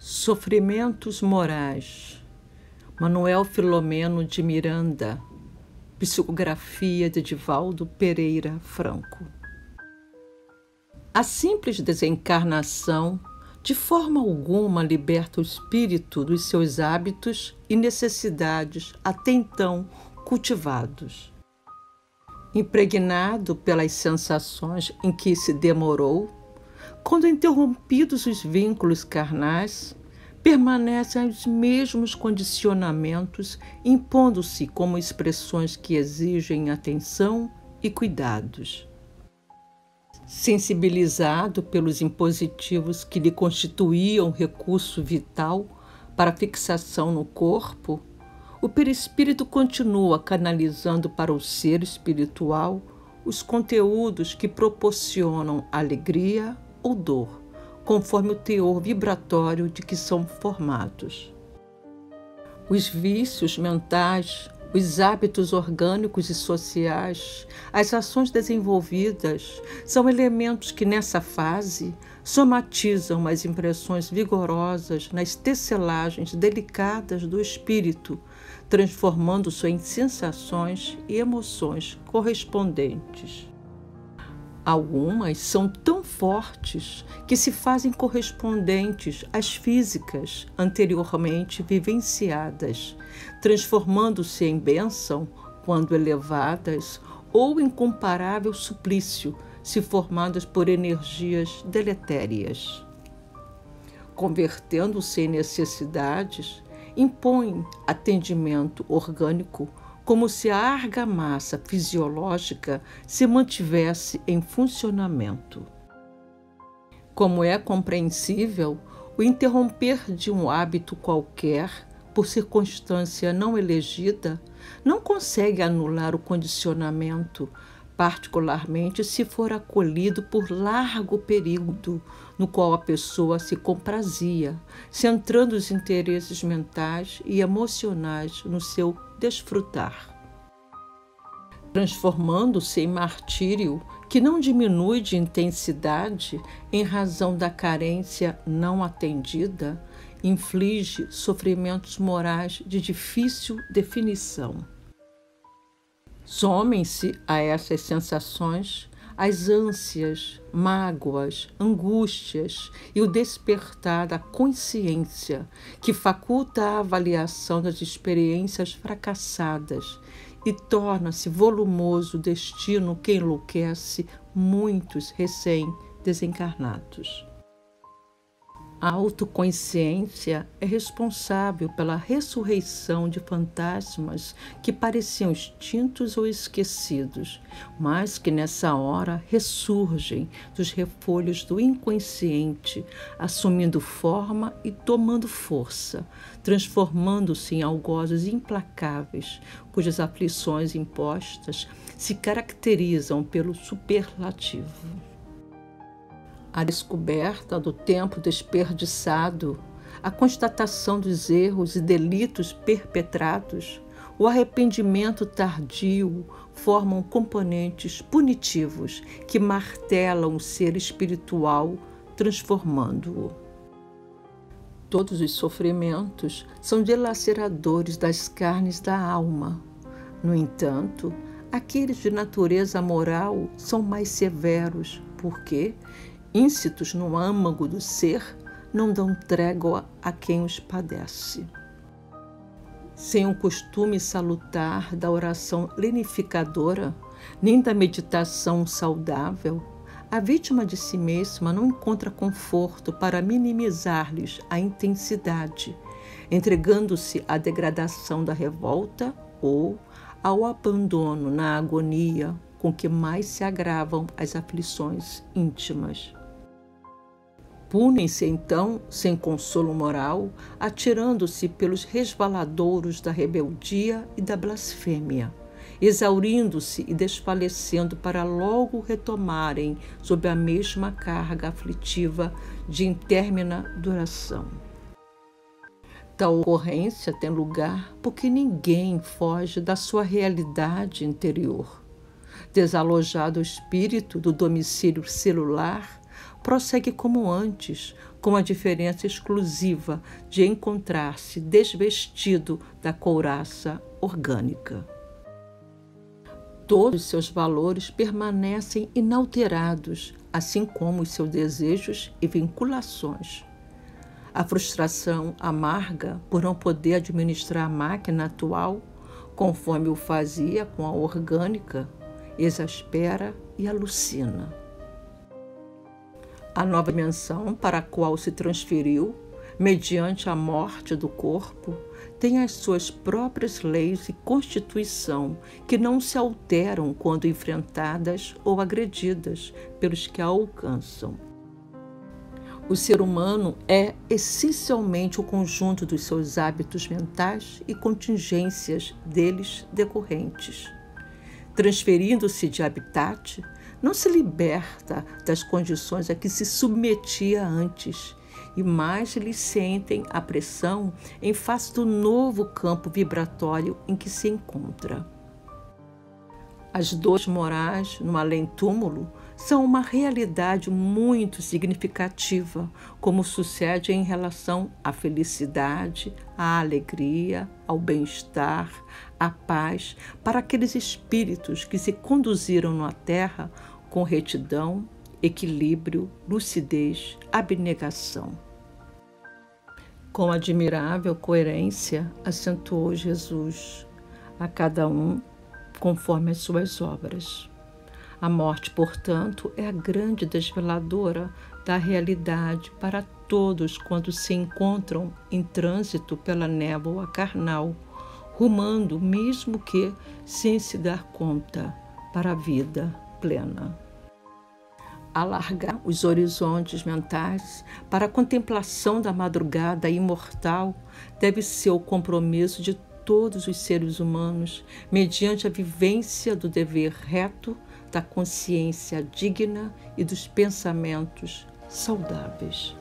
Sofrimentos morais. Manuel Filomeno de Miranda. Psicografia de Divaldo Pereira Franco. A simples desencarnação, de forma alguma, liberta o espírito dos seus hábitos e necessidades até então cultivados. Impregnado pelas sensações em que se demorou, quando interrompidos os vínculos carnais, permanecem os mesmos condicionamentos, impondo-se como expressões que exigem atenção e cuidados. Sensibilizado pelos impositivos que lhe constituíam recurso vital para a fixação no corpo, o perispírito continua canalizando para o ser espiritual os conteúdos que proporcionam alegria ou dor, conforme o teor vibratório de que são formados. Os vícios mentais, os hábitos orgânicos e sociais, as ações desenvolvidas são elementos que nessa fase somatizam as impressões vigorosas nas tecelagens delicadas do espírito, transformando-se em sensações e emoções correspondentes. Algumas são tão fortes que se fazem correspondentes às físicas anteriormente vivenciadas, transformando-se em bênção quando elevadas ou incomparável suplício se formadas por energias deletérias. Convertendo-se em necessidades, impõem atendimento orgânico como se a argamassa fisiológica se mantivesse em funcionamento. Como é compreensível, o interromper de um hábito qualquer, por circunstância não elegida, não consegue anular o condicionamento, particularmente se for acolhido por largo período, no qual a pessoa se comprazia, centrando os interesses mentais e emocionais no seu desfrutar. Transformando-se em martírio que não diminui de intensidade em razão da carência não atendida, inflige sofrimentos morais de difícil definição. Somem-se a essas sensações as ânsias, mágoas, angústias e o despertar da consciência que faculta a avaliação das experiências fracassadas e torna-se volumoso o destino que enlouquece muitos recém-desencarnados. A autoconsciência é responsável pela ressurreição de fantasmas que pareciam extintos ou esquecidos, mas que nessa hora ressurgem dos refolhos do inconsciente, assumindo forma e tomando força, transformando-se em algozes implacáveis, cujas aflições impostas se caracterizam pelo superlativo. A descoberta do tempo desperdiçado, a constatação dos erros e delitos perpetrados, o arrependimento tardio formam componentes punitivos que martelam o ser espiritual, transformando-o. Todos os sofrimentos são dilaceradores das carnes da alma. No entanto, aqueles de natureza moral são mais severos, porque íncitos no âmago do ser, não dão trégua a quem os padece. Sem o costume salutar da oração lenificadora, nem da meditação saudável, a vítima de si mesma não encontra conforto para minimizar-lhes a intensidade, entregando-se à degradação da revolta ou ao abandono na agonia com que mais se agravam as aflições íntimas. Punem-se, então, sem consolo moral, atirando-se pelos resvaladouros da rebeldia e da blasfêmia, exaurindo-se e desfalecendo para logo retomarem sob a mesma carga aflitiva de intermina duração. Tal ocorrência tem lugar porque ninguém foge da sua realidade interior. Desalojado o espírito do domicílio celular, prossegue como antes, com a diferença exclusiva de encontrar-se desvestido da couraça orgânica. Todos os seus valores permanecem inalterados, assim como os seus desejos e vinculações. A frustração amarga por não poder administrar a máquina atual, conforme o fazia com a orgânica, exaspera e alucina. A nova dimensão para a qual se transferiu, mediante a morte do corpo, tem as suas próprias leis e constituição que não se alteram quando enfrentadas ou agredidas pelos que a alcançam. O ser humano é essencialmente o conjunto dos seus hábitos mentais e contingências deles decorrentes. Transferindo-se de habitat, não se liberta das condições a que se submetia antes, e mais lhes sentem a pressão em face do novo campo vibratório em que se encontra. As dores morais no além-túmulo são uma realidade muito significativa, como sucede em relação à felicidade, à alegria, ao bem-estar, à paz, para aqueles espíritos que se conduziram na Terra com retidão, equilíbrio, lucidez, abnegação. Com admirável coerência, acentuou Jesus, a cada um conforme as suas obras. A morte, portanto, é a grande desveladora da realidade para todos quando se encontram em trânsito pela névoa carnal, rumando, mesmo que sem se dar conta, para a vida plena. Alargar os horizontes mentais para a contemplação da madrugada imortal deve ser o compromisso de todos os seres humanos, mediante a vivência do dever reto, da consciência digna e dos pensamentos saudáveis.